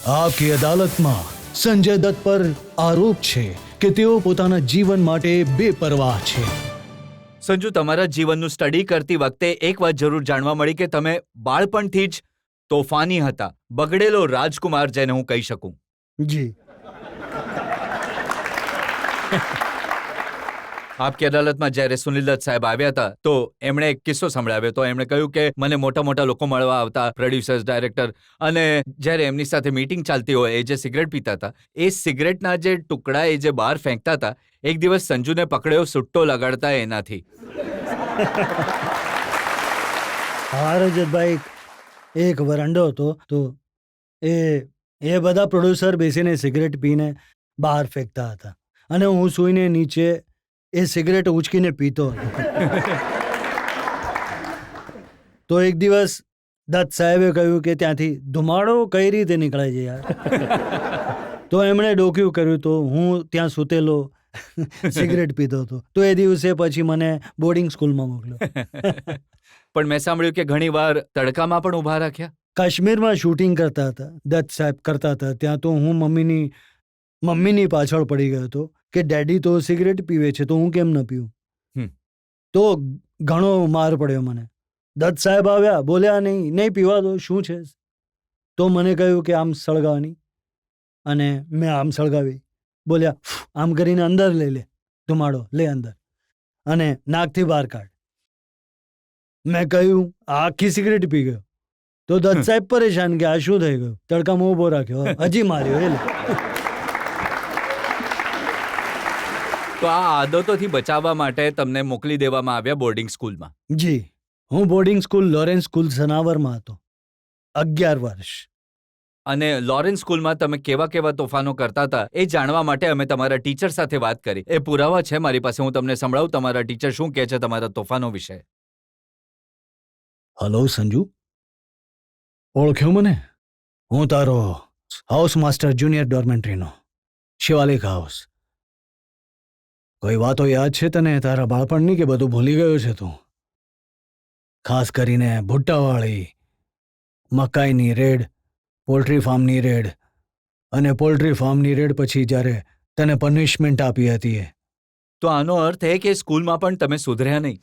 આપકી અદાલતમાં સંજય દત્ત પર આરોપ છે કે તેઓ પોતાના જીવન માટે બેપરવાહ છે. સંજુ, તમારા જીવનનું સ્ટડી કરતી વખતે એક વાત જરૂર જાણવા મળી કે તમે બાળપણથી જ તોફાની હતા, બગડેલો રાજકુમાર જેને હું કહી શકું. જી. આપકી અદાલતમાં જ્યારે સુનિલ દત્ત સાહેબ આવ્યા હતા તો એમણે એક કિસ્સો સંભળાવ્યો. તો એમણે કહ્યું કે મને મોટા મોટા લોકો મળવા આવતા, પ્રોડ્યુસર્સ, ડાયરેક્ટર, અને જ્યારે એમની સાથે મીટિંગ ચાલતી હોય, એ જે સિગરેટ પીતા હતા, એ સિગરેટના જે ટુકડા એ જે બહાર ફેંકતા હતા, એક દિવસ સંજુને પકડ્યો સુટ્ટો લગાડતા એનાથી. હા રજતભાઈ, એક વરંડો હતો તો એ બધા પ્રોડ્યુસર બેસીને સિગરેટ પીને બહાર ફેંકતા હતા અને હું સૂઈને નીચે એ સિગરેટ ઉચકીને પીતો હતો. તો એક દિવસ દત્ત સાહેબે કહ્યું કે ત્યાંથી ધુમાડો કઈ રીતે નીકળે છે યાર. તો એમણે ડોક્યું કર્યું તો હું ત્યાં સૂતેલો સિગરેટ પીતો હતો. તો એ દિવસે પછી મને બોર્ડિંગ સ્કૂલમાં મોકલ્યો. પણ મેં સાંભળ્યું કે ઘણીવાર તડકામાં પણ ઊભા રાખ્યા. કાશ્મીરમાં શૂટિંગ કરતા હતા, દત્ત સાહેબ કરતા હતા. ત્યાં તો હું મમ્મીની પાછળ પડી ગયો હતો કે ડેડી તો સિગરેટ પીવે છે તો હું કેમ ન પીવું. તો ઘણો માર પડ્યો મને. દત્ત સાહેબ આવ્યા, બોલ્યા નહીં પીવા દો, શું છે. તો મને કહ્યું કે આમ સળગાવવાની, અને મેં આમ સળગાવી. બોલ્યા આમ કરીને અંદર લઈ લે, ધુમાડો લે અંદર અને નાકથી બહાર કાઢ. મેં કહ્યું આખી સિગરેટ પી ગયો. તો દત્ત સાહેબ પરેશાન કે આ શું થઈ ગયું. તડકામાં ઊભો રાખ્યો, હજી માર્યો. એ તો આ આદતોથી બચાવવા માટે તમને મોકલી દેવામાં આવ્યા બોર્ડિંગ સ્કૂલમાં. જી, હું બોર્ડિંગ સ્કૂલ લોરેન્સ સ્કૂલ સનાવરમાં હતો 11 વર્ષ. અને લોરેન્સ સ્કૂલમાં તમે કેવા કેવા તોફાનો કરતા હતા એ જાણવા માટે અમે તમારા ટીચર સાથે વાત કરી. એ પુરાવા છે મારી પાસે, હું તમને સંભળાવું તમારા ટીચર શું કહે છે તમારા તોફાનો વિશે. હલો સંજુ, ઓળખ્યો મને? હું તારો હાઉસ માસ્ટર જુનિયર ડોર્મેન્ટ્રીનો, શિવાલિક હાઉસ. કોઈ વાતો યાદ છે તને તારા બાળપણની કે બધું ભૂલી ગયો છે તું? ખાસ કરીને ભુટ્ટાવાળી, મકાઈની રેડ, પોલ્ટ્રી ફાર્મની રેડ, અને પોલ્ટ્રી ફાર્મની રેડ પછી જ્યારે તને પનિશમેન્ટ આપી હતી એ. તો આનો અર્થ એ કે સ્કૂલમાં પણ તમે સુધર્યા નહીં.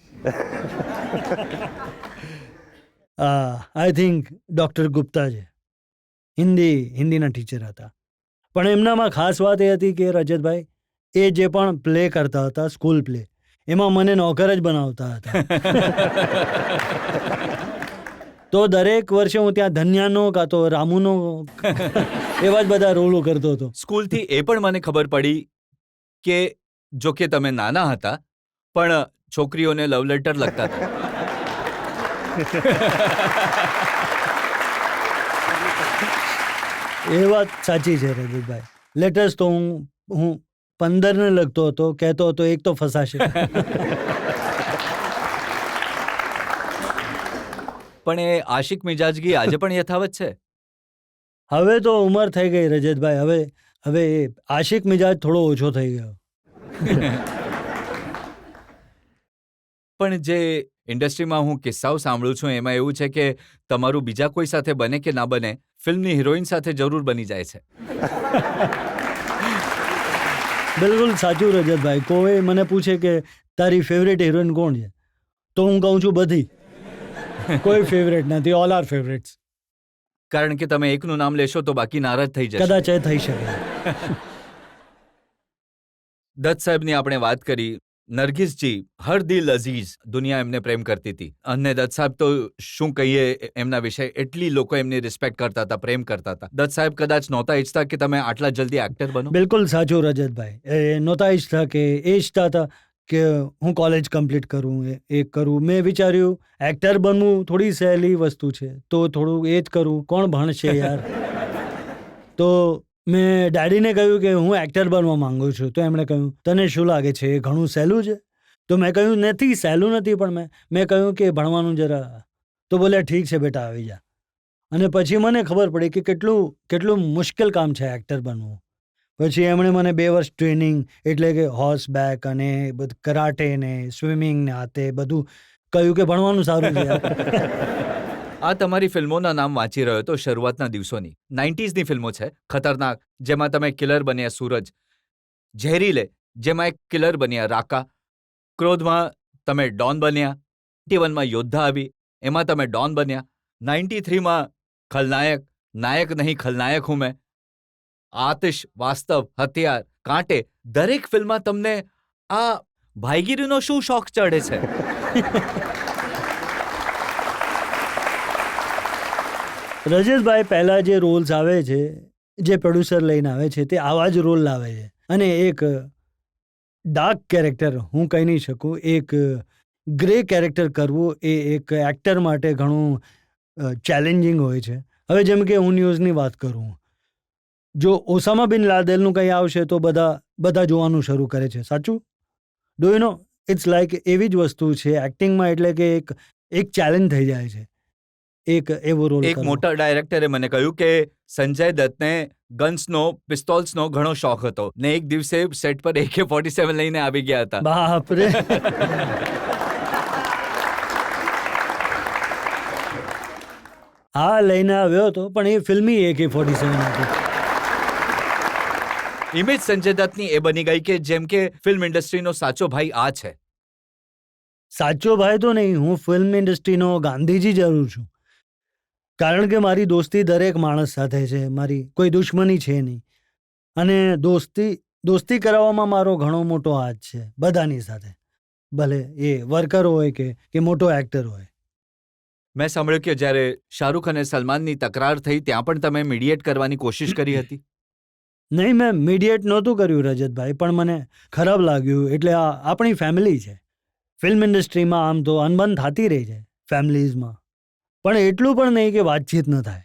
આઈ થિંક ડૉક્ટર ગુપ્તા છે, હિન્દીના ટીચર હતા. પણ એમનામાં ખાસ વાત એ હતી કે રજતભાઈ, એ જે પણ પ્લે કરતા હતા, સ્કૂલ પ્લે, એમાં મને નોકર જ બનાવતા હતા. તો દરેક વર્ષે હું ત્યાં ધન્યાનો કાં તો રામુનો એવા જ બધા રોલો કરતો હતો. સ્કૂલથી એ પણ મને ખબર પડી કે જો કે તમે નાના હતા પણ છોકરીઓને લવ લેટર લખતા હતા. એ વાત સાચી છે રજતભાઈ. લેટર્સ તો હું 15 લખતો હતો, કહેતો હતો એક તો ફસાશે. પણ એ આશિક મિજાજગી આજે પણ યથાવત છે. હવે તો ઉંમર થઈ ગઈ રજતભાઈ, હવે એ આશિક મિજાજ થોડો ઓછો થઈ ગયો. પણ જે ઇન્ડસ્ટ્રીમાં હું કિસ્સાઓ સાંભળું છું એમાં એવું છે કે તમારું બીજા કોઈ સાથે બને કે ના બને, ફિલ્મની હિરોઈન સાથે જરૂર બની જાય છે. બિલકુલ સાચું રજતભાઈ. કોઈ મને પૂછે કે તારી ફેવરેટ હિરોઈન કોણ છે, તો હું કહું છું બધી. કોઈ ફેવરેટ નથી, ઓલ આર ફેવરેટ્સ. કારણ કે તમે એકનું નામ લેશો તો બાકી નારાજ થઈ જશે. કદાચ એ થઈ શકે. દત્ત સાહેબની આપણે વાત કરી. નરગિસજી હર દિલ અઝીઝ, દુનિયા એમને પ્રેમ કરતી હતી. અને દત્ત સાહેબ તો શું કહીએ એમના વિશે, એટલી લોકો એમની રિસ્પેક્ટ કરતા હતા, પ્રેમ કરતા હતા. દત્ત સાહેબ કદાચ નહોતા ઈચ્છતા કે તમે આટલા જલ્દી એક્ટર બનો. બિલકુલ સાચું રજતભાઈ. એ નહોતા ઈચ્છતા કે એ ઈચ્છતા હતા કે હું કોલેજ કમ્પ્લીટ કરું, એ કરું. મેં વિચાર્યું એક્ટર બનવું થોડી સહેલી વસ્તુ છે, તો થોડું એ જ કરું, કોણ ભણશે યાર. તો મેં ડેડીને કહ્યું કે હું એક્ટર બનવા માંગુ છું. તો એમણે કહ્યું તને શું લાગે છે એ ઘણું સહેલું છે? તો મેં કહ્યું નથી, સહેલું નથી, પણ મેં કહ્યું કે ભણવાનું જરા. તો બોલ્યા ઠીક છે બેટા, આવી જા. અને પછી મને ખબર પડી કે કેટલું મુશ્કેલ કામ છે એક્ટર બનવું. પછી એમણે મને 2 વર્ષ ટ્રેનિંગ, એટલે કે હોર્સ બેક અને બધું કરાટે ને સ્વિમિંગ ને હાથે બધું કહ્યું કે ભણવાનું સારું છે. આ તમારી ફિલ્મોના નામ વાંચી રહ્યો તો શરૂઆતના દિવસોની 90sની ફિલ્મો છે. ખતરનાક, જેમાં તમે કિલર બન્યા સૂરજ, ઝેરીલે, જેમાં એક કિલર બન્યા રાકા, ક્રોધમાં તમે ડોન બન્યા, 91માં યોદ્ધા આવી, એમાં તમે ડોન બન્યા, 93માં ખલનાયક, નાયક નહીં ખલનાયક હું મેં, આતિશ, વાસ્તવ, હથિયાર, કાંટે, દરેક ફિલ્મમાં તમને આ ભાઈગીરીનો શું શોખ ચડે છે? રજતભાઈ પહેલા જે રોલ્સ આવે છે, જે પ્રોડ્યુસર લઈને આવે છે, તે આવા જ રોલ લાવે છે. અને એક ડાર્ક કેરેક્ટર, હું કહી નહીં શકું, એક ગ્રે કેરેક્ટર કરવું એ એક એક્ટર માટે ઘણું ચેલેન્જિંગ હોય છે. હવે જેમ કે હું ન્યૂઝની વાત કરું, જો ઓસામા બિન લાદેલનું કંઈ આવશે તો બધા જોવાનું શરૂ કરે છે. સાચું? Do you know, it's like એવી જ વસ્તુ છે એક્ટિંગમાં, એટલે કે એક ચેલેન્જ થઈ જાય છે એક એવો રોલ. એક મોટા ડાયરેક્ટરે મને કહ્યું કે સંજય દત્તને ગન્સનો, પિસ્તોલ્સનો ઘણો શોખ હતો ને એક દિવસે સેટ પર AK-47 લઈને આવી ગયા હતા. બાપ રે. હા, લઈને આવ્યો હતો, પણ એ ફિલ્મી AK-47 હતી. ઇમેજ સંજય દત્તની એ બની ગઈ કે જેમ કે ફિલ્મ ઇન્ડસ્ટ્રીનો સાચો ભાઈ આ છે. સાચો ભાઈ તો નહીં, હું ફિલ્મ ઇન્ડસ્ટ્રીનો ગાંધીજી જરૂર છું. કારણ કે મારી દોસ્તી દરેક માણસ સાથે છે, મારી કોઈ દુશ્મની છે નહીં. અને દોસ્તી કરાવવામાં મારો ઘણો મોટો હાથ છે બધાની સાથે, ભલે એ વર્કર હોય કે મોટો એક્ટર હોય. મેં સાંભળ્યું કે જ્યારે શાહરૂખ અને સલમાનની તકરાર થઈ ત્યાં પણ તમે મીડિયેટ કરવાની કોશિશ કરી હતી. નહીં, મેં મીડિયેટ નહોતું કર્યું રજતભાઈ, પણ મને ખરાબ લાગ્યું. એટલે આ આપણી ફેમિલી છે. ફિલ્મ ઇન્ડસ્ટ્રીમાં આમ તો અનબન થતી રહી છે ફેમિલીઝમાં, પણ એટલું પણ નહીં કે વાતચીત ન થાય.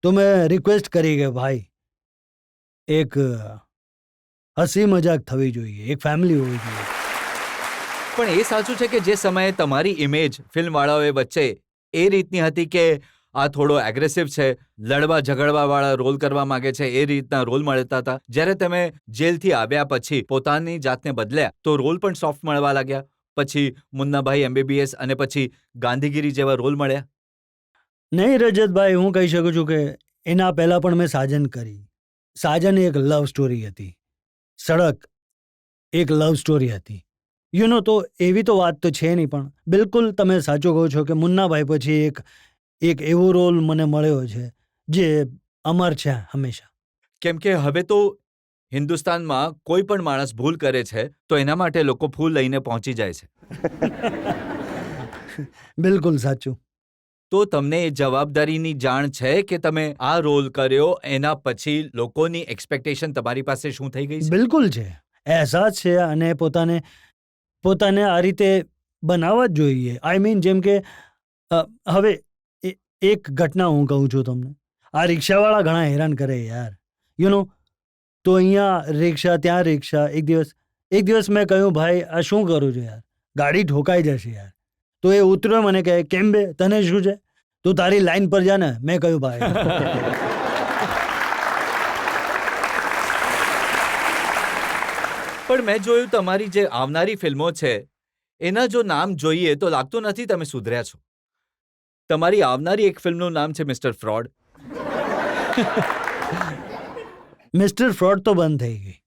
તો મેં રિક્વેસ્ટ કરી કે ભાઈ એક હસી મજાક થવી જોઈએ, એક ફેમિલી હોવી જોઈએ. પણ એ સાચું છે કે જે સમયે તમારી ઇમેજ ફિલ્મવાળાઓએ વચ્ચે એ રીતની હતી કે આ થોડો એગ્રેસિવ છે, લડવા ઝઘડવાવાળા રોલ કરવા માંગે છે, એ રીતના રોલ મળતા હતા. જ્યારે તમે જેલથી આવ્યા પછી પોતાની જાતને બદલ્યા તો રોલ પણ સોફ્ટ મળવા લાગ્યા. પછી મુન્નાભાઈ MBBS અને પછી ગાંધીગીરી જેવા રોલ મળ્યા. નહીં રજતભાઈ, હું કહી શકું છું કે એના પહેલાં પણ મેં સાજન કરી. સાજન એક લવ સ્ટોરી હતી, સડક એક લવ સ્ટોરી હતી. યુ નો, તો એવી તો વાત તો છે નહીં, પણ બિલકુલ તમે સાચું કહો છો કે મુન્નાભાઈ પછી એક એવો રોલ મને મળ્યો છે જે અમર છે હંમેશા. કેમ કે હવે તો હિન્દુસ્તાનમાં કોઈ પણ માણસ ભૂલ કરે છે તો એના માટે લોકો ફૂલ લઈને પહોંચી જાય છે. બિલકુલ સાચું. તો તમને એ જવાબદારીની જાણ છે કે તમે આ રોલ કર્યો એના પછી લોકોની એક્સપેક્ટેશન તમારી પાસે શું થઈ ગઈ છે? બિલકુલ છે, અહેસાસ છે, અને પોતાને આ રીતે બનાવવા જ જોઈએ. આઈ મીન, જેમ કે હવે એક ઘટના હું કહું છું તમને. આ રિક્ષાવાળા ઘણા હેરાન કરે યાર, યુ નો. તો અહીંયા રિક્ષા, ત્યાં રિક્ષા. એક દિવસ મેં કહ્યું, ભાઈ આ શું કરું છું યાર, ગાડી ઠોકાઈ જશે યાર. તો એ ઉતર્યો, મને કહે, કેમ બે, તને શું છે, તું તારી લાઈન પર જા ને. મેં કહ્યું, ભાઈ. પણ મેં જોયું તમારી જે આવનારી ફિલ્મો છે એના જો નામ જોઈએ તો લાગતું નથી તમે સુધર્યા છો. તમારી આવનારી એક ફિલ્મનું નામ છે મિસ્ટર ફ્રોડ. મિસ્ટર ફ્રોડ તો બંધ થઈ ગઈ.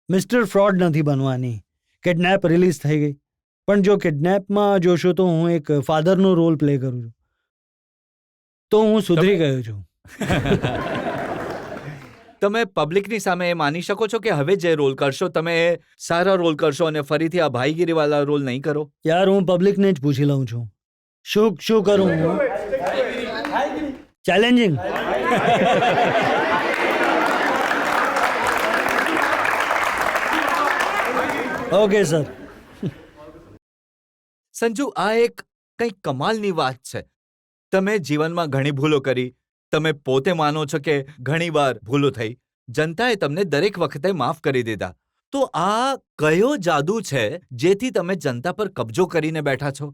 મિસ્ટર ફ્રોડ નથી બનવાની. કિડનેપ રિલીઝ થઈ ગઈ, પણ જો કિડનેપમાં જોશો તો હું એક ફાધરનો રોલ પ્લે કરું છું, તો હું સુધરી ગયો છું. તમે પબ્લિકની સામે એ માની શકો છો કે હવે જે રોલ કરશો તમે એ સારા રોલ કરશો અને ફરીથી આ ભાઈગીરીવાળા રોલ નહીં કરો? યાર, હું પબ્લિકને જ પૂછી લઉં છું, શું કરું હું? ચેલેન્જિંગ. Okay sir. સંજુ, આ એક કંઈક કમાલની વાત છે. તમે જીવનમાં ઘણી ભૂલો કરી, તમે પોતે માનો છો કે ઘણીવાર ભૂલો થઈ, જનતાએ તમને દરેક વખતે માફ કરી દીધા. તો આ કયો જાદુ છે જેથી તમે જનતા પર કબજો કરીને બેઠા છો?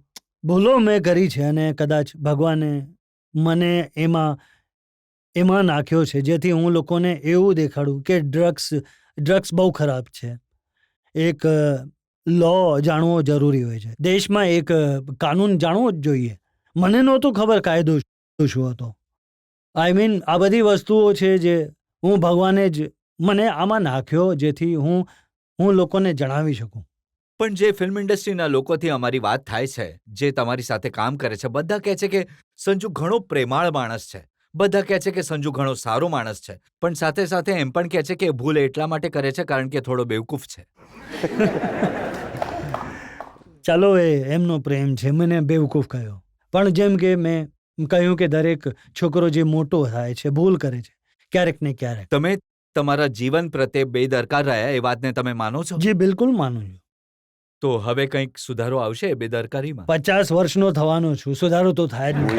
ભૂલો મેં કરી છે અને કદાચ ભગવાને મને એમાં નાખ્યો છે જેથી હું લોકોને એવું દેખાડું કે ડ્રગ્સ બહુ ખરાબ છે. એક લો જાણવો જરૂરી હોય છે. દેશમાં એક કાનૂન જાણવો જ જોઈએ. મને નહોતું ખબર કાયદો શું હતો. આઈ મીન આ બધી વસ્તુઓ છે જે હું ભગવાને જ મને આમાં નાખ્યો જેથી હું લોકોને જણાવી શકું. પણ જે ફિલ્મ ઇન્ડસ્ટ્રીના લોકોથી અમારી વાત થાય છે, જે તમારી સાથે કામ કરે છે, બધા કહે છે કે સંજુ ઘણો પ્રેમાળ માણસ છે. બધા કહે છે કે સંજુ ઘણો સારો માણસ છે. પણ સાથે સાથે એમ પણ કહે છે કે ભૂલ એટલા માટે કરે છે કારણ કે થોડો બેવકૂફ છે. ચાલો એ એમનો પ્રેમ છે, મને બેવકૂફ કહ્યો. પણ જેમ કે મેં કહ્યું કે દરેક છોકરો જે મોટો થાય છે ભૂલ કરે છે ક્યારેક ને ક્યારેક. તમે તમારા જીવન પ્રત્યે બેદરકાર રહ્યા એ વાતને તમે માનો છો? જી બિલકુલ માનું છું. તો હવે કંઈક સુધારો આવશે એ બેદરકારીમાં? 50 વર્ષનો થવાનો છું, સુધારો તો થાય જ નહીં.